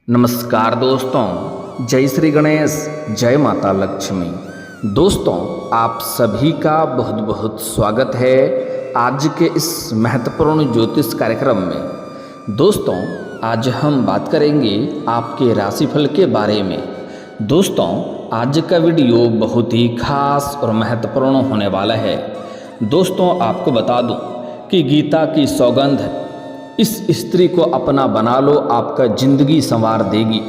नमस्कार दोस्तों, जय श्री गणेश, जय माता लक्ष्मी। दोस्तों, आप सभी का बहुत बहुत स्वागत है आज के इस महत्वपूर्ण ज्योतिष कार्यक्रम में। दोस्तों, आज हम बात करेंगे आपके राशिफल के बारे में। दोस्तों, आज का वीडियो बहुत ही खास और महत्वपूर्ण होने वाला है। दोस्तों, आपको बता दूं कि गीता की सौगंध, इस स्त्री को अपना बना लो, आपका जिंदगी संवार देगी।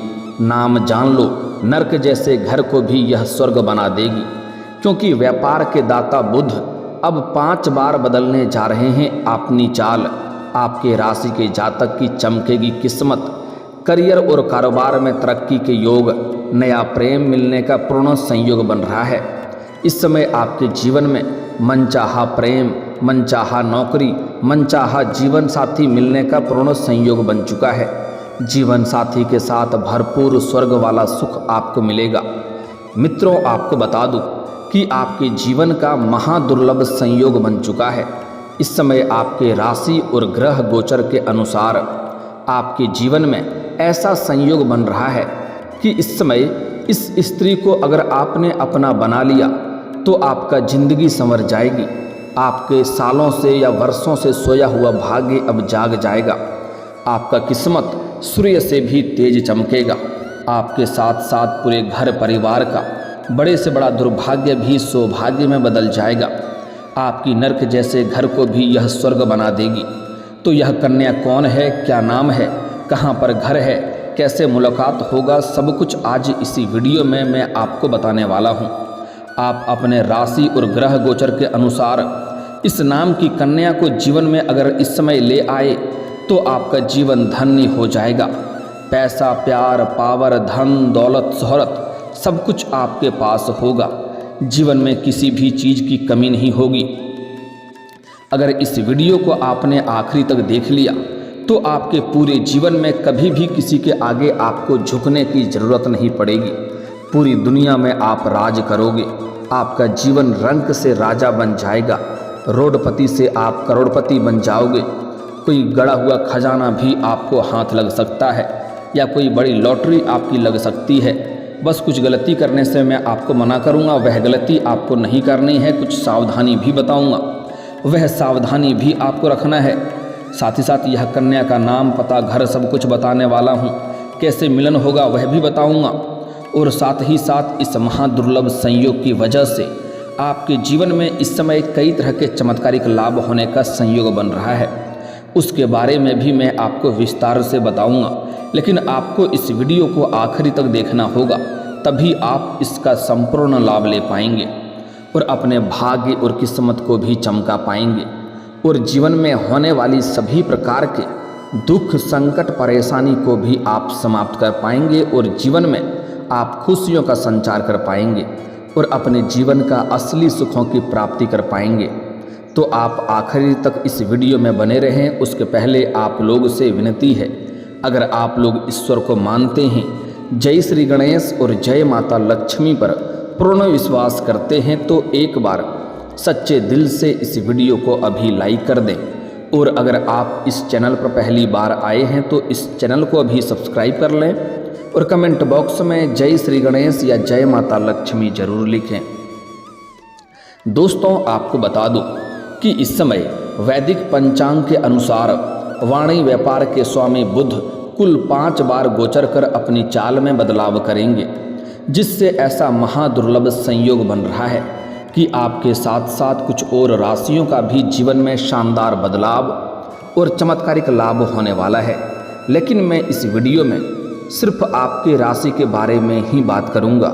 नाम जान लो, नरक जैसे घर को भी यह स्वर्ग बना देगी। क्योंकि व्यापार के दाता बुध अब 5 बार बदलने जा रहे हैं अपनी चाल। आपके राशि के जातक की चमकेगी किस्मत। करियर और कारोबार में तरक्की के योग, नया प्रेम मिलने का पूर्ण संयोग बन रहा है। इस समय आपके जीवन में मनचाहा प्रेम, मनचाहा नौकरी, मनचाहा जीवन साथी मिलने का पूर्ण संयोग बन चुका है। जीवन साथी के साथ भरपूर स्वर्ग वाला सुख आपको मिलेगा। मित्रों, आपको बता दूं कि आपके जीवन का महादुर्लभ संयोग बन चुका है। इस समय आपके राशि और ग्रह गोचर के अनुसार आपके जीवन में ऐसा संयोग बन रहा है कि इस समय इस स्त्री को अगर आपने अपना बना लिया तो आपका जिंदगी संवर जाएगी। आपके सालों से या वर्षों से सोया हुआ भाग्य अब जाग जाएगा। आपका किस्मत सूर्य से भी तेज चमकेगा। आपके साथ साथ पूरे घर परिवार का बड़े से बड़ा दुर्भाग्य भी सौभाग्य में बदल जाएगा। आपकी नरक जैसे घर को भी यह स्वर्ग बना देगी। तो यह कन्या कौन है, क्या नाम है, कहाँ पर घर है, कैसे मुलाकात होगा, सब कुछ आज इसी वीडियो में मैं आपको बताने वाला हूँ। आप अपने राशि और ग्रह गोचर के अनुसार इस नाम की कन्या को जीवन में अगर इस समय ले आए तो आपका जीवन धन्य हो जाएगा। पैसा, प्यार, पावर, धन, दौलत, शोहरत सब कुछ आपके पास होगा। जीवन में किसी भी चीज़ की कमी नहीं होगी। अगर इस वीडियो को आपने आखिरी तक देख लिया तो आपके पूरे जीवन में कभी भी किसी के आगे आपको झुकने की ज़रूरत नहीं पड़ेगी। पूरी दुनिया में आप राज करोगे। आपका जीवन रंक से राजा बन जाएगा। रोडपति से आप करोड़पति बन जाओगे। कोई गड़ा हुआ खजाना भी आपको हाथ लग सकता है या कोई बड़ी लॉटरी आपकी लग सकती है। बस कुछ गलती करने से मैं आपको मना करूंगा, वह गलती आपको नहीं करनी है। कुछ सावधानी भी बताऊंगा, वह सावधानी भी आपको रखना है। साथ ही साथ यह कन्या का नाम, पता, घर सब कुछ बताने वाला हूँ। कैसे मिलन होगा वह भी बताऊँगा। और साथ ही साथ इस महादुर्लभ संयोग की वजह से आपके जीवन में इस समय कई तरह के चमत्कारिक लाभ होने का संयोग बन रहा है। उसके बारे में भी मैं आपको विस्तार से बताऊंगा। लेकिन आपको इस वीडियो को आखिरी तक देखना होगा, तभी आप इसका संपूर्ण लाभ ले पाएंगे और अपने भाग्य और किस्मत को भी चमका पाएंगे। और जीवन में होने वाली सभी प्रकार के दुख, संकट, परेशानी को भी आप समाप्त कर पाएंगे और जीवन में आप खुशियों का संचार कर पाएंगे और अपने जीवन का असली सुखों की प्राप्ति कर पाएंगे। तो आप आखिरी तक इस वीडियो में बने रहें। उसके पहले आप लोग से विनती है, अगर आप लोग ईश्वर को मानते हैं, जय श्री गणेश और जय माता लक्ष्मी पर पूर्ण विश्वास करते हैं, तो एक बार सच्चे दिल से इस वीडियो को अभी लाइक कर दें। और अगर आप इस चैनल पर पहली बार आए हैं तो इस चैनल को अभी सब्सक्राइब कर लें और कमेंट बॉक्स में जय श्री गणेश या जय माता लक्ष्मी जरूर लिखें। दोस्तों, आपको बता दूं कि इस समय वैदिक पंचांग के अनुसार वाणी व्यापार के स्वामी बुध कुल 5 बार गोचर कर अपनी चाल में बदलाव करेंगे, जिससे ऐसा महादुर्लभ संयोग बन रहा है कि आपके साथ साथ कुछ और राशियों का भी जीवन में शानदार बदलाव और चमत्कारिक लाभ होने वाला है। लेकिन मैं इस वीडियो में सिर्फ आपके राशि के बारे में ही बात करूंगा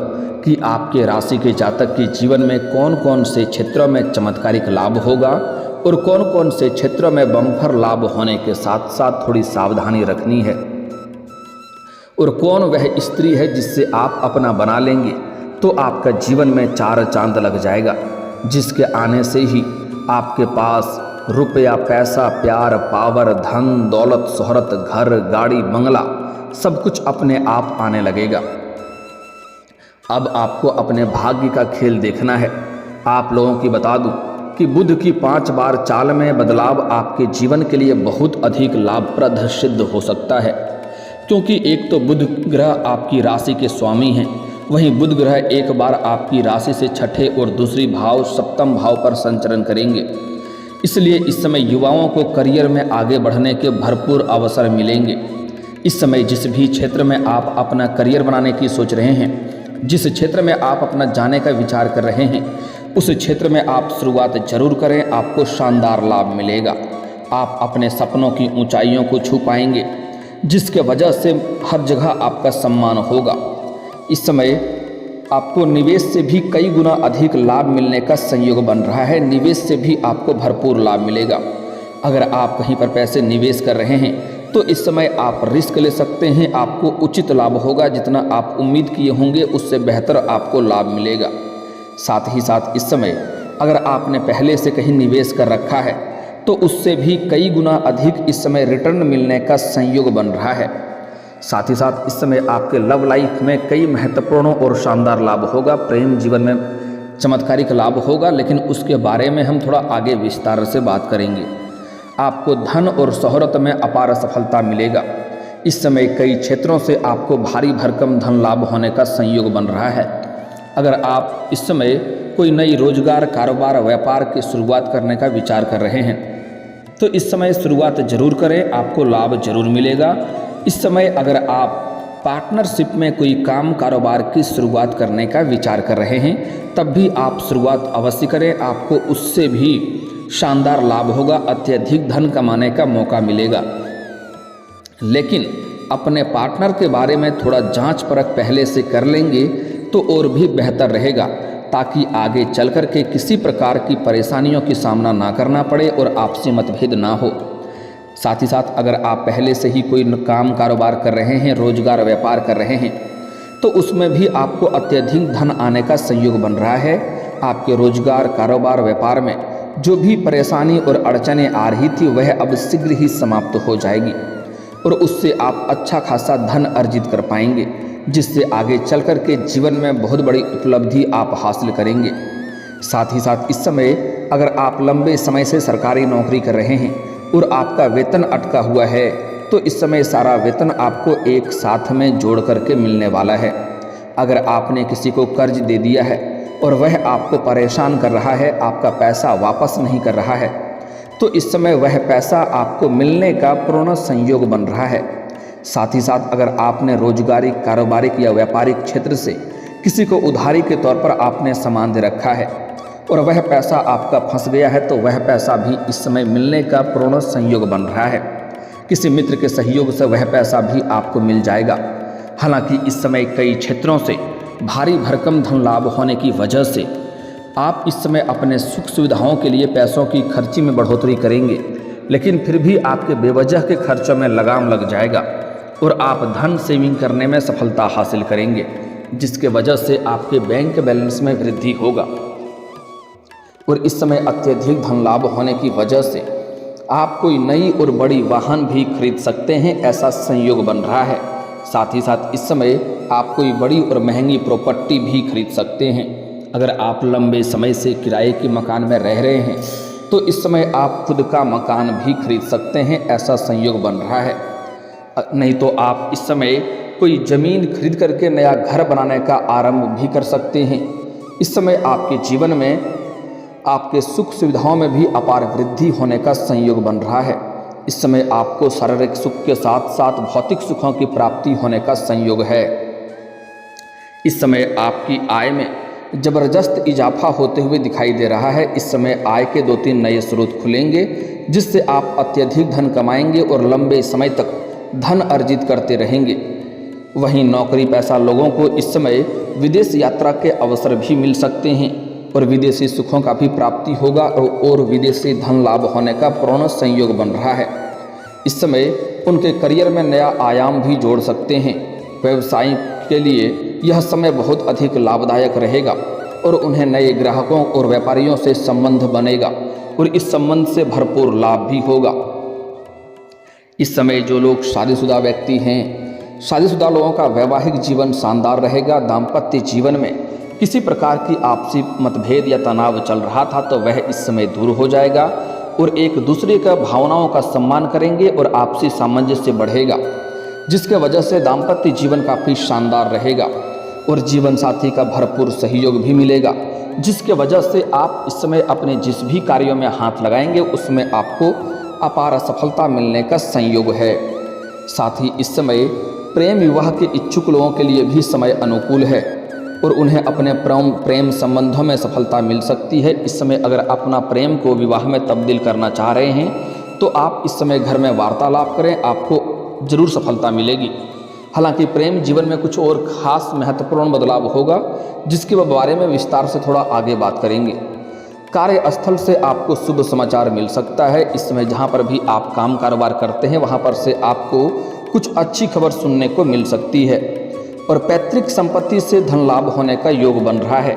कि आपके राशि के जातक के जीवन में कौन कौन से क्षेत्रों में चमत्कारिक लाभ होगा और कौन कौन से क्षेत्रों में बम्पर लाभ होने के साथ साथ थोड़ी सावधानी रखनी है। और कौन वह स्त्री है जिससे आप अपना बना लेंगे तो आपका जीवन में 4 चांद लग जाएगा, जिसके आने से ही आपके पास रुपया, पैसा, प्यार, पावर, धन, दौलत, शोहरत, घर, गाड़ी, बंगला सब कुछ अपने आप आने लगेगा। अब आपको अपने भाग्य का खेल देखना है। आप लोगों की बता दूं कि बुध की 5 बार चाल में बदलाव आपके जीवन के लिए बहुत अधिक लाभप्रद सिद्ध हो सकता है। क्योंकि एक तो बुध ग्रह आपकी राशि के स्वामी हैं, वहीं बुध ग्रह एक बार आपकी राशि से छठे और दूसरी भाव सप्तम भाव पर संचरण करेंगे। इसलिए इस समय युवाओं को करियर में आगे बढ़ने के भरपूर अवसर मिलेंगे। इस समय जिस भी क्षेत्र में आप अपना करियर बनाने की सोच रहे हैं, जिस क्षेत्र में आप अपना जाने का विचार कर रहे हैं, उस क्षेत्र में आप शुरुआत जरूर करें, आपको शानदार लाभ मिलेगा। आप अपने सपनों की ऊंचाइयों को छू पाएंगे, जिसके वजह से हर जगह आपका सम्मान होगा। इस समय आपको निवेश से भी कई गुना अधिक लाभ मिलने का संयोग बन रहा है। निवेश से भी आपको भरपूर लाभ मिलेगा। अगर आप कहीं पर पैसे निवेश कर रहे हैं तो इस समय आप रिस्क ले सकते हैं, आपको उचित लाभ होगा। जितना आप उम्मीद किए होंगे उससे बेहतर आपको लाभ मिलेगा। साथ ही साथ इस समय अगर आपने पहले से कहीं निवेश कर रखा है तो उससे भी कई गुना अधिक इस समय रिटर्न मिलने का संयोग बन रहा है। साथ ही साथ इस समय आपके लव लाइफ में कई महत्वपूर्ण और शानदार लाभ होगा। प्रेम जीवन में चमत्कारिक लाभ होगा, लेकिन उसके बारे में हम थोड़ा आगे विस्तार से बात करेंगे। आपको धन और शोहरत में अपार सफलता मिलेगा। इस समय कई क्षेत्रों से आपको भारी भरकम धन लाभ होने का संयोग बन रहा है। अगर आप इस समय कोई नई रोजगार, कारोबार, व्यापार की शुरुआत करने का विचार कर रहे हैं तो इस समय शुरुआत जरूर करें, आपको लाभ जरूर मिलेगा। इस समय अगर आप पार्टनरशिप में कोई काम, कारोबार की शुरुआत करने का विचार कर रहे हैं तब भी आप शुरुआत अवश्य करें, आपको उससे भी शानदार लाभ होगा, अत्यधिक धन कमाने का मौका मिलेगा। लेकिन अपने पार्टनर के बारे में थोड़ा जांच परख पहले से कर लेंगे तो और भी बेहतर रहेगा, ताकि आगे चल कर के किसी प्रकार की परेशानियों की सामना ना करना पड़े और आपसी मतभेद ना हो। साथ ही साथ अगर आप पहले से ही कोई काम, कारोबार कर रहे हैं, रोजगार, व्यापार कर रहे हैं तो उसमें भी आपको अत्यधिक धन आने का संयोग बन रहा है। आपके रोजगार, कारोबार, व्यापार में जो भी परेशानी और अड़चनें आ रही थी वह अब शीघ्र ही समाप्त हो जाएगी और उससे आप अच्छा खासा धन अर्जित कर पाएंगे, जिससे आगे चल कर के जीवन में बहुत बड़ी उपलब्धि आप हासिल करेंगे। साथ ही साथ इस समय अगर आप लंबे समय से सरकारी नौकरी कर रहे हैं और आपका वेतन अटका हुआ है तो इस समय सारा वेतन आपको एक साथ में जोड़ करके मिलने वाला है। अगर आपने किसी को कर्ज दे दिया है और वह आपको परेशान कर रहा है, आपका पैसा वापस नहीं कर रहा है, तो इस समय वह पैसा आपको मिलने का पूर्ण संयोग बन रहा है। साथ ही साथ अगर आपने रोजगारी, कारोबारिक या व्यापारिक क्षेत्र से किसी को उधारी के तौर पर आपने सामान दे रखा है और वह पैसा आपका फंस गया है तो वह पैसा भी इस समय मिलने का पूर्ण संयोग बन रहा है। किसी मित्र के सहयोग से वह पैसा भी आपको मिल जाएगा। हालांकि इस समय कई क्षेत्रों से भारी भरकम धन लाभ होने की वजह से आप इस समय अपने सुख सुविधाओं के लिए पैसों की खर्ची में बढ़ोतरी करेंगे, लेकिन फिर भी आपके बेवजह के खर्चों में लगाम लग जाएगा और आप धन सेविंग करने में सफलता हासिल करेंगे, जिसके वजह से आपके बैंक बैलेंस में वृद्धि होगा। और इस समय अत्यधिक धन लाभ होने की वजह से आप कोई नई और बड़ी वाहन भी खरीद सकते हैं, ऐसा संयोग बन रहा है। साथ ही साथ इस समय आप कोई बड़ी और महंगी प्रॉपर्टी भी खरीद सकते हैं। अगर आप लंबे समय से किराए के मकान में रह रहे हैं तो इस समय आप खुद का मकान भी खरीद सकते हैं, ऐसा संयोग बन रहा है। नहीं तो आप इस समय कोई ज़मीन खरीद करके नया घर बनाने का आरंभ भी कर सकते हैं। इस समय आपके जीवन में आपके सुख सुविधाओं में भी अपार वृद्धि होने का संयोग बन रहा है। इस समय आपको शारीरिक सुख के साथ साथ भौतिक सुखों की प्राप्ति होने का संयोग है। इस समय आपकी आय में जबरदस्त इजाफा होते हुए दिखाई दे रहा है। इस समय आय के 2-3 नए स्रोत खुलेंगे, जिससे आप अत्यधिक धन कमाएंगे और लंबे समय तक धन अर्जित करते रहेंगे। वहीं नौकरी पेशा लोगों को इस समय विदेश यात्रा के अवसर भी मिल सकते हैं और विदेशी सुखों का भी प्राप्ति होगा और विदेशी धन लाभ होने का पूर्ण संयोग बन रहा है। इस समय उनके करियर में नया आयाम भी जोड़ सकते हैं। व्यवसाय के लिए यह समय बहुत अधिक लाभदायक रहेगा और उन्हें नए ग्राहकों और व्यापारियों से संबंध बनेगा और इस संबंध से भरपूर लाभ भी होगा। इस समय जो लोग शादीशुदा व्यक्ति हैं, शादीशुदा लोगों का वैवाहिक जीवन शानदार रहेगा। दाम्पत्य जीवन में किसी प्रकार की आपसी मतभेद या तनाव चल रहा था तो वह इस समय दूर हो जाएगा और एक दूसरे का भावनाओं का सम्मान करेंगे और आपसी सामंजस्य बढ़ेगा। जिसके वजह से दाम्पत्य जीवन काफ़ी शानदार रहेगा और जीवन साथी का भरपूर सहयोग भी मिलेगा, जिसके वजह से आप इस समय अपने जिस भी कार्यों में हाथ लगाएंगे उसमें आपको अपार सफलता मिलने का संयोग है। साथ ही इस समय प्रेम विवाह के इच्छुक लोगों के लिए भी समय अनुकूल है और उन्हें अपने प्रेम संबंधों में सफलता मिल सकती है। इस समय अगर अपना प्रेम को विवाह में तब्दील करना चाह रहे हैं तो आप इस समय घर में वार्तालाप करें, आपको जरूर सफलता मिलेगी। हालांकि प्रेम जीवन में कुछ और खास महत्वपूर्ण बदलाव होगा, जिसके बारे में विस्तार से थोड़ा आगे बात करेंगे। कार्यस्थल से आपको शुभ समाचार मिल सकता है। इस समय जहां पर भी आप काम कारोबार करते हैं वहां पर से आपको कुछ अच्छी खबर सुनने को मिल सकती है और पैतृक संपत्ति से धन लाभ होने का योग बन रहा है।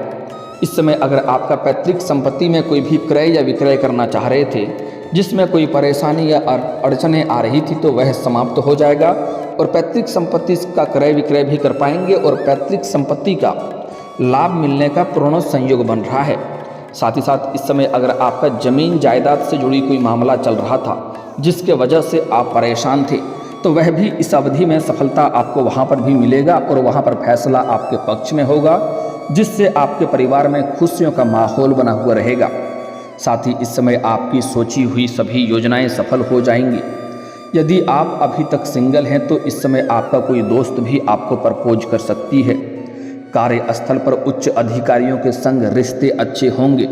इस समय अगर आपका पैतृक संपत्ति में कोई भी क्रय या विक्रय करना चाह रहे थे, जिसमें कोई परेशानी या अड़चनें आ रही थी, तो वह समाप्त हो जाएगा और पैतृक संपत्ति का क्रय विक्रय भी कर पाएंगे और पैतृक संपत्ति का लाभ मिलने का पूर्ण संयोग बन रहा है। साथ ही साथ इस समय अगर आपका जमीन जायदाद से जुड़ी कोई मामला चल रहा था, जिसके वजह से आप परेशान थे, तो वह भी इस अवधि में सफलता आपको वहां पर भी मिलेगा और वहां पर फैसला आपके पक्ष में होगा, जिससे आपके परिवार में खुशियों का माहौल बना हुआ रहेगा। साथ ही इस समय आपकी सोची हुई सभी योजनाएं सफल हो जाएंगी। यदि आप अभी तक सिंगल हैं तो इस समय आपका कोई दोस्त भी आपको प्रपोज कर सकती है। कार्यस्थल पर उच्च अधिकारियों के संग रिश्ते अच्छे होंगे,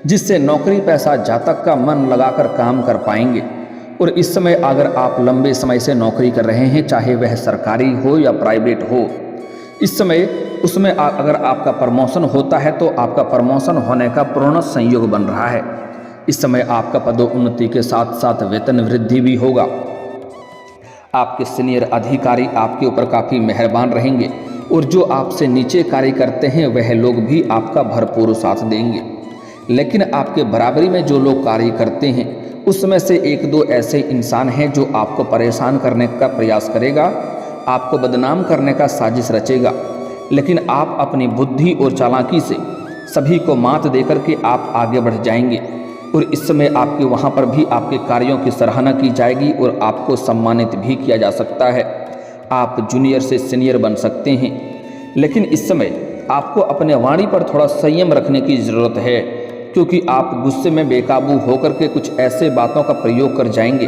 जिससे नौकरी पैसा जातक का मन लगाकर काम कर पाएंगे। और इस समय अगर आप लंबे समय से नौकरी कर रहे हैं, चाहे वह सरकारी हो या प्राइवेट हो, इस समय उसमें अगर आपका प्रमोशन होता है तो आपका प्रमोशन होने का पूर्ण संयोग बन रहा है। इस समय आपका पदोन्नति के साथ साथ वेतन वृद्धि भी होगा। आपके सीनियर अधिकारी आपके ऊपर काफ़ी मेहरबान रहेंगे और जो आपसे नीचे कार्य करते हैं वह लोग भी आपका भरपूर साथ देंगे। लेकिन आपके बराबरी में जो लोग कार्य करते हैं उसमें से एक दो ऐसे इंसान हैं जो आपको परेशान करने का प्रयास करेगा, आपको बदनाम करने का साजिश रचेगा। लेकिन आप अपनी बुद्धि और चालाकी से सभी को मात देकर के आप आगे बढ़ जाएंगे और इस समय आपके वहाँ पर भी आपके कार्यों की सराहना की जाएगी और आपको सम्मानित भी किया जा सकता है। आप जूनियर से सीनियर बन सकते हैं। लेकिन इस समय आपको अपने वाणी पर थोड़ा संयम रखने की ज़रूरत है, क्योंकि आप गुस्से में बेकाबू होकर के कुछ ऐसे बातों का प्रयोग कर जाएंगे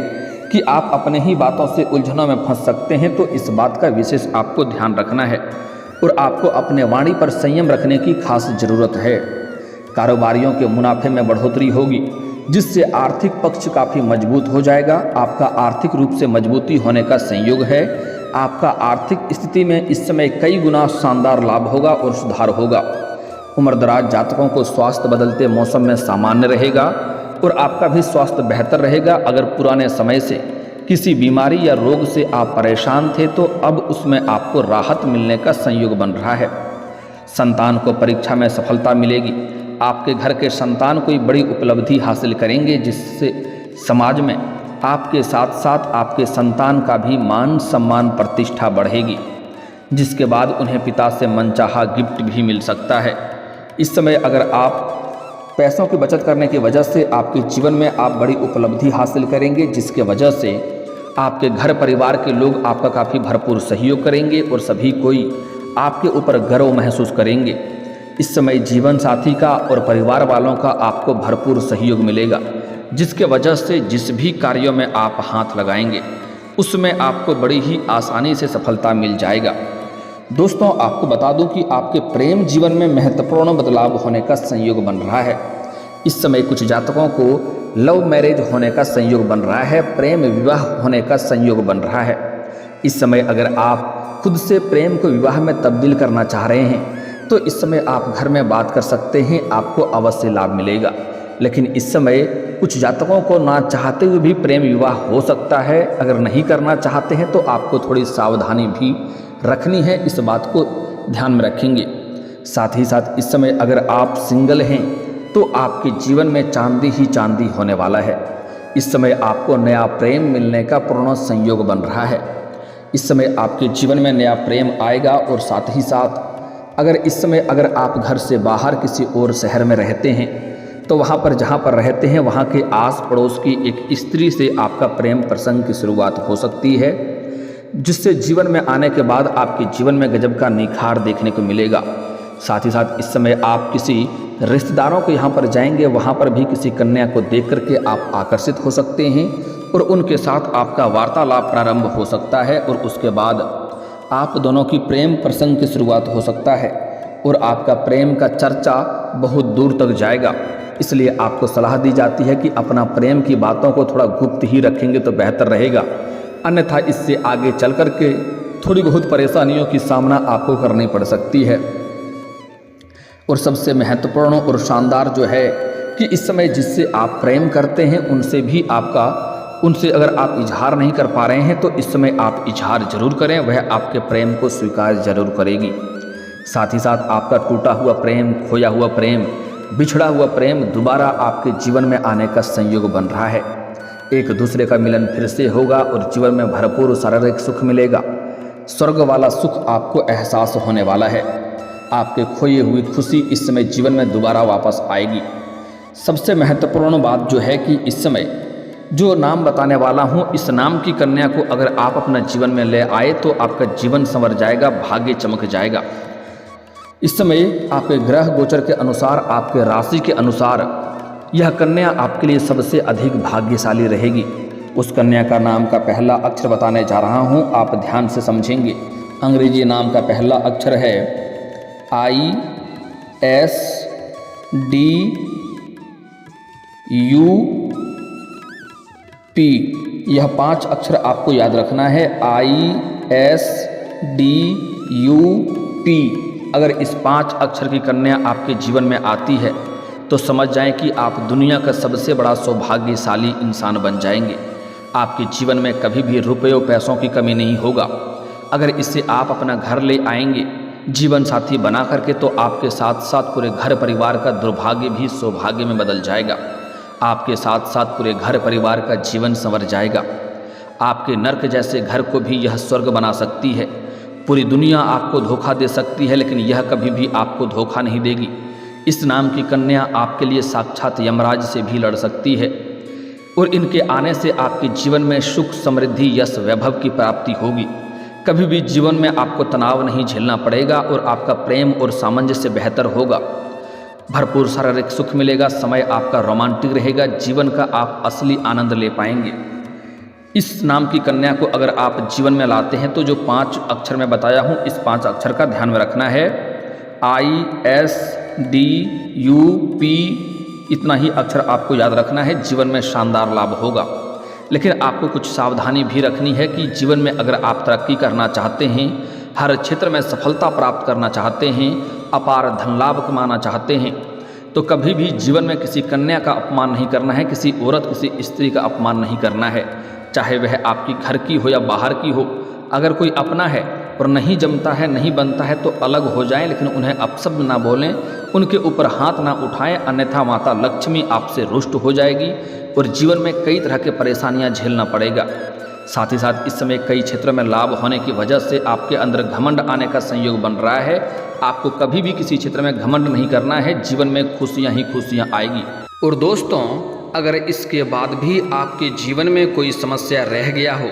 कि आप अपने ही बातों से उलझनों में फंस सकते हैं। तो इस बात का विशेष आपको ध्यान रखना है और आपको अपने वाणी पर संयम रखने की खास ज़रूरत है। कारोबारियों के मुनाफे में बढ़ोतरी होगी, जिससे आर्थिक पक्ष काफ़ी मजबूत हो जाएगा। आपका आर्थिक रूप से मजबूती होने का संयोग है। आपका आर्थिक स्थिति में इस समय कई गुना शानदार लाभ होगा और सुधार होगा। उम्रदराज जातकों को स्वास्थ्य बदलते मौसम में सामान्य रहेगा और आपका भी स्वास्थ्य बेहतर रहेगा। अगर पुराने समय से किसी बीमारी या रोग से आप परेशान थे तो अब उसमें आपको राहत मिलने का संयोग बन रहा है। संतान को परीक्षा में सफलता मिलेगी। आपके घर के संतान कोई बड़ी उपलब्धि हासिल करेंगे, जिससे समाज में आपके साथ साथ आपके संतान का भी मान सम्मान प्रतिष्ठा बढ़ेगी, जिसके बाद उन्हें पिता से मनचाहा गिफ्ट भी मिल सकता है। इस समय अगर आप पैसों की बचत करने की वजह से आपके जीवन में आप बड़ी उपलब्धि हासिल करेंगे, जिसके वजह से आपके घर परिवार के लोग आपका काफ़ी भरपूर सहयोग करेंगे और सभी कोई आपके ऊपर गर्व महसूस करेंगे। इस समय जीवन साथी का और परिवार वालों का आपको भरपूर सहयोग मिलेगा, जिसके वजह से जिस भी कार्यों में आप हाथ लगाएंगे उसमें आपको बड़ी ही आसानी से सफलता मिल जाएगा। दोस्तों, आपको बता दूं कि आपके प्रेम जीवन में महत्वपूर्ण बदलाव होने का संयोग बन रहा है। इस समय कुछ जातकों को लव मैरिज होने का संयोग बन रहा है, प्रेम विवाह होने का संयोग बन रहा है। इस समय अगर आप खुद से प्रेम को विवाह में तब्दील करना चाह रहे हैं तो इस समय आप घर में बात कर सकते हैं, आपको अवश्य लाभ मिलेगा। लेकिन इस समय कुछ जातकों को ना चाहते हुए भी प्रेम विवाह हो सकता है। अगर नहीं करना चाहते हैं तो आपको थोड़ी सावधानी भी रखनी है, इस बात को ध्यान में रखेंगे। साथ ही साथ इस समय अगर आप सिंगल हैं तो आपके जीवन में चांदी ही चांदी होने वाला है। इस समय आपको नया प्रेम मिलने का पूर्ण संयोग बन रहा है। इस समय आपके जीवन में नया प्रेम आएगा और साथ ही साथ अगर आप घर से बाहर किसी और शहर में रहते हैं तो वहाँ पर जहाँ पर रहते हैं वहाँ के आस पड़ोस की एक स्त्री से आपका प्रेम प्रसंग की शुरुआत हो सकती है, जिससे जीवन में आने के बाद आपके जीवन में गजब का निखार देखने को मिलेगा। साथ ही साथ इस समय आप किसी रिश्तेदारों के यहाँ पर जाएंगे, वहाँ पर भी किसी कन्या को देख करके आप आकर्षित हो सकते हैं और उनके साथ आपका वार्तालाप प्रारंभ हो सकता है और उसके बाद आप दोनों की प्रेम प्रसंग की शुरुआत हो सकता है और आपका प्रेम का चर्चा बहुत दूर तक जाएगा। इसलिए आपको सलाह दी जाती है कि अपना प्रेम की बातों को थोड़ा गुप्त ही रखेंगे तो बेहतर रहेगा, अन्यथा इससे आगे चल कर के थोड़ी बहुत परेशानियों की सामना आपको करनी पड़ सकती है। और सबसे महत्वपूर्ण और शानदार जो है कि इस समय जिससे आप प्रेम करते हैं उनसे अगर आप इजहार नहीं कर पा रहे हैं तो इस समय आप इजहार जरूर करें, वह आपके प्रेम को स्वीकार जरूर करेगी। साथ ही साथ आपका टूटा हुआ प्रेम, खोया हुआ प्रेम, बिछड़ा हुआ प्रेम दोबारा आपके जीवन में आने का संयोग बन रहा है। एक दूसरे का मिलन फिर से होगा और जीवन में भरपूर शारीरिक सुख मिलेगा। स्वर्ग वाला सुख आपको एहसास होने वाला है। आपके खोई हुई खुशी इस समय जीवन में दोबारा वापस आएगी। सबसे महत्वपूर्ण बात जो है कि इस समय जो नाम बताने वाला हूँ, इस नाम की कन्या को अगर आप अपना जीवन में ले आए तो आपका जीवन संवर जाएगा, भाग्य चमक जाएगा। इस समय आपके ग्रह गोचर के अनुसार, आपके राशि के अनुसार यह कन्या आपके लिए सबसे अधिक भाग्यशाली रहेगी। उस कन्या का नाम का पहला अक्षर बताने जा रहा हूँ, आप ध्यान से समझेंगे। अंग्रेजी नाम का पहला अक्षर है ISDUP। यह 5 अक्षर आपको याद रखना है, ISDUP। अगर इस 5 अक्षर की कन्या आपके जीवन में आती है तो समझ जाएं कि आप दुनिया का सबसे बड़ा सौभाग्यशाली इंसान बन जाएंगे। आपके जीवन में कभी भी रुपयों पैसों की कमी नहीं होगा। अगर इससे आप अपना घर ले आएंगे जीवन साथी बना करके तो आपके साथ साथ पूरे घर परिवार का दुर्भाग्य भी सौभाग्य में बदल जाएगा। आपके साथ साथ पूरे घर परिवार का जीवन संवर जाएगा। आपके नर्क जैसे घर को भी यह स्वर्ग बना सकती है। पूरी दुनिया आपको धोखा दे सकती है लेकिन यह कभी भी आपको धोखा नहीं देगी। इस नाम की कन्या आपके लिए साक्षात यमराज से भी लड़ सकती है और इनके आने से आपके जीवन में सुख समृद्धि यश वैभव की प्राप्ति होगी। कभी भी जीवन में आपको तनाव नहीं झेलना पड़ेगा और आपका प्रेम और सामंजस्य बेहतर होगा। भरपूर शारीरिक सुख मिलेगा, समय आपका रोमांटिक रहेगा, जीवन का आप असली आनंद ले पाएंगे। इस नाम की कन्या को अगर आप जीवन में लाते हैं तो जो 5 अक्षर मैं बताया हूँ, इस 5 अक्षर का ध्यान में रखना है। ISDUP, इतना ही अक्षर आपको याद रखना है, जीवन में शानदार लाभ होगा। लेकिन आपको कुछ सावधानी भी रखनी है कि जीवन में अगर आप तरक्की करना चाहते हैं, हर क्षेत्र में सफलता प्राप्त करना चाहते हैं, अपार धन लाभ कमाना चाहते हैं, तो कभी भी जीवन में किसी कन्या का अपमान नहीं करना है, किसी औरत किसी स्त्री का अपमान नहीं करना है, चाहे वह आपकी घर की हो या बाहर की हो। अगर कोई अपना है और नहीं जमता है, नहीं बनता है तो अलग हो जाएं, लेकिन उन्हें अपशब्द ना बोलें, उनके ऊपर हाथ ना उठाएं, अन्यथा माता लक्ष्मी आपसे रुष्ट हो जाएगी और जीवन में कई तरह के परेशानियां झेलना पड़ेगा। साथ ही साथ इस समय कई क्षेत्रों में लाभ होने की वजह से आपके अंदर घमंड आने का संयोग बन रहा है। आपको कभी भी किसी क्षेत्र में घमंड नहीं करना है, जीवन में खुशियां ही खुशियां आएगी। और दोस्तों, अगर इसके बाद भी आपके जीवन में कोई समस्या रह गया हो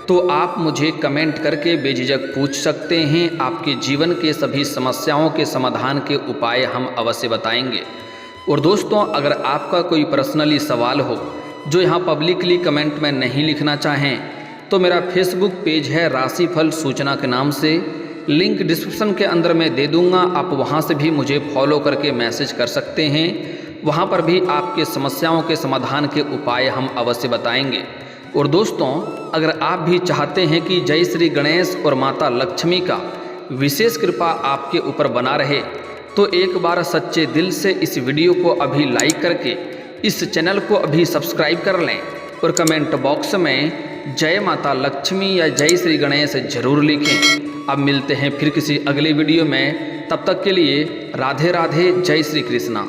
तो आप मुझे कमेंट करके बेझिझक पूछ सकते हैं। आपके जीवन के सभी समस्याओं के समाधान के उपाय हम अवश्य बताएंगे। और दोस्तों, अगर आपका कोई पर्सनली सवाल हो जो यहाँ पब्लिकली कमेंट में नहीं लिखना चाहें तो मेरा फेसबुक पेज है राशिफल सूचना के नाम से, लिंक डिस्क्रिप्शन के अंदर मैं दे दूँगा। आप वहाँ से भी मुझे फॉलो करके मैसेज कर सकते हैं। वहाँ पर भी आपके समस्याओं के समाधान के उपाय हम अवश्य बताएंगे। और दोस्तों, अगर आप भी चाहते हैं कि जय श्री गणेश और माता लक्ष्मी का विशेष कृपा आपके ऊपर बना रहे तो एक बार सच्चे दिल से इस वीडियो को अभी लाइक करके इस चैनल को अभी सब्सक्राइब कर लें और कमेंट बॉक्स में जय माता लक्ष्मी या जय श्री गणेश जरूर लिखें। अब मिलते हैं फिर किसी अगली वीडियो में, तब तक के लिए राधे राधे, जय श्री कृष्णा।